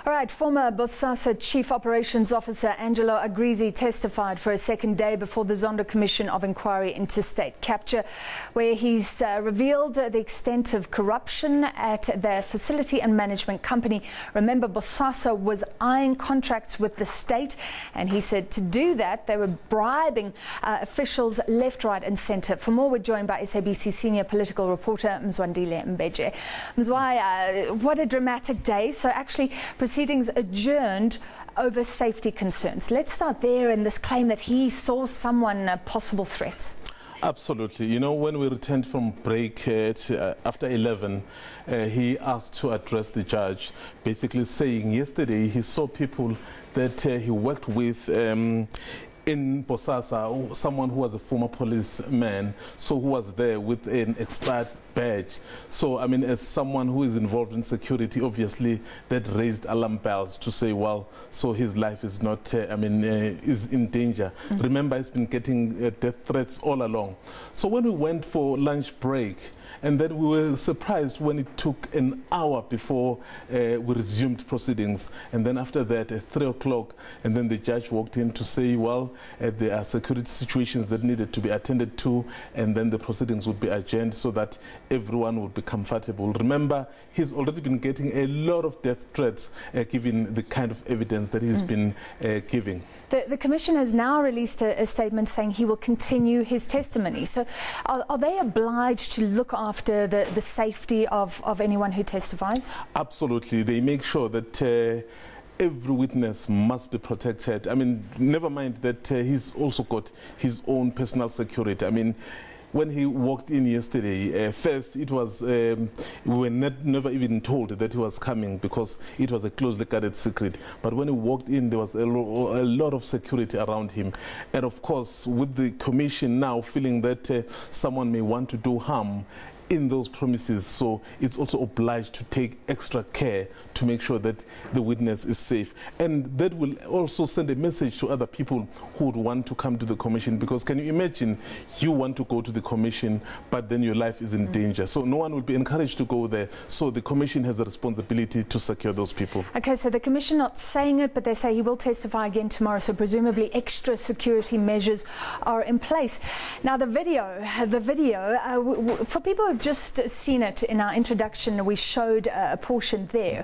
All right, former BOSASA Chief Operations Officer Angelo Agrizzi testified for a second day before the Zondo Commission of Inquiry into state capture, where he's revealed the extent of corruption at their facility and management company. Remember, BOSASA was eyeing contracts with the state, and he said to do that, they were bribing officials left, right and centre. For more, we're joined by SABC senior political reporter Mzwandile Mbeje. Mzwai, what a dramatic day. So actually, proceedings adjourned over safety concerns. Let's start there in this claim that he saw someone a possible threat. Absolutely. You know, when we returned from break after 11, he asked to address the judge, basically saying yesterday he saw people that he worked with in BOSASA, someone who was a former policeman, so who was there with an expired badge. So, I mean, as someone who is involved in security, obviously that raised alarm bells to say, well, so his life is not, is in danger. Remember, he's been getting death threats all along. So when we went for lunch break, and then we were surprised when it took an hour before we resumed proceedings. And then after that, at 3 o'clock, and then the judge walked in to say, well, there are security situations that needed to be attended to, and then the proceedings would be adjourned so that everyone would be comfortable. Remember, he's already been getting a lot of death threats given the kind of evidence that he's been giving. The Commission has now released a statement saying he will continue his testimony. So are they obliged to look after the safety of anyone who testifies? Absolutely. They make sure that every witness must be protected. I mean, never mind that he's also got his own personal security. I mean, when he walked in yesterday, first it was, we were never even told that he was coming because it was a closely guarded secret. But when he walked in, there was a lot of security around him. And of course, with the commission now feeling that someone may want to do harm in those premises, so it's also obliged to take extra care to make sure that the witness is safe. And that will also send a message to other people who would want to come to the commission, because can you imagine you want to go to the commission but then your life is in danger, so no one will be encouraged to go there. So the commission has a responsibility to secure those people. Okay, so the commission not saying it, but they say he will testify again tomorrow, so presumably extra security measures are in place. Now the video for people who have just seen it in our introduction, we showed a portion there.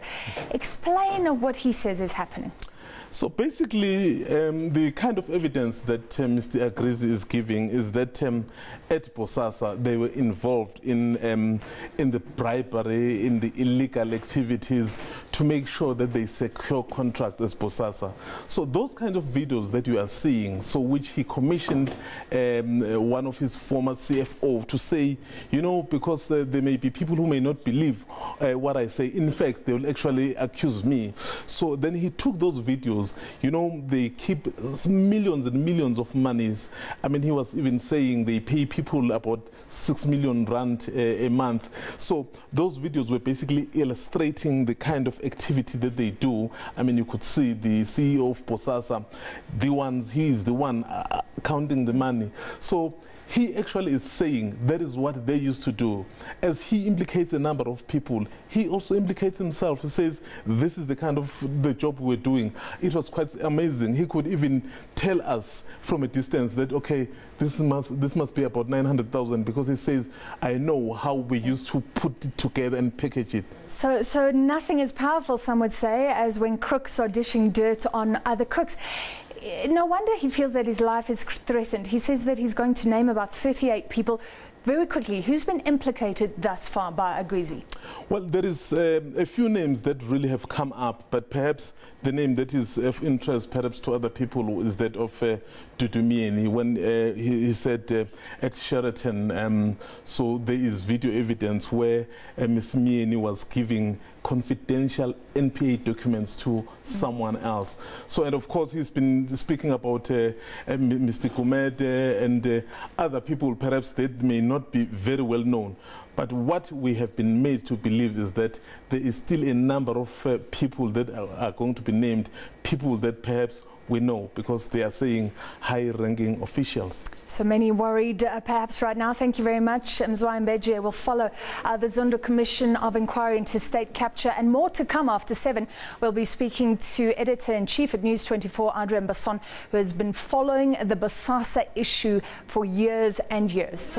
Explain what he says is happening. So basically, the kind of evidence that Mr. Agrizzi is giving is that at BOSASA they were involved in the bribery, in the illegal activities to make sure that they secure contracts as BOSASA. So those kind of videos that you are seeing, so which he commissioned one of his former CFO to say, you know, because there may be people who may not believe what I say. In fact, they will actually accuse me. So then he took those videos. You know, they keep millions and millions of monies. I mean, he was even saying they pay people about 6 million rand a month. So those videos were basically illustrating the kind of activity that they do. I mean, you could see the CEO of BOSASA, he is the one counting the money. So he actually is saying that is what they used to do. As he implicates a number of people, he also implicates himself. He says, this is the kind of the job we're doing. It was quite amazing. He could even tell us from a distance that, okay, this must be about 900,000, because he says, I know how we used to put it together and package it. So nothing is powerful, some would say, as when crooks are dishing dirt on other crooks. No wonder he feels that his life is threatened. He says that he's going to name about 38 people. Very quickly, who's been implicated thus far by Agrizzi? Well, there is a few names that really have come up, but perhaps the name that is of interest perhaps to other people is that of Mieni, when he said at Sheraton, so there is video evidence where Ms. Mieni was giving confidential NPA documents to someone else. So, and of course, he's been speaking about Mr. Kumede and other people perhaps that may not be very well known. But what we have been made to believe is that there is still a number of people that are going to be named, people that perhaps we know, because they are saying high-ranking officials. So many worried perhaps right now. Thank you very much. Mzwandile Mbeje will follow the Zondo Commission of Inquiry into state capture, and more to come after 7. We'll be speaking to Editor-in-Chief at News 24, Angelo Agrizzi, who has been following the BOSASA issue for years and years.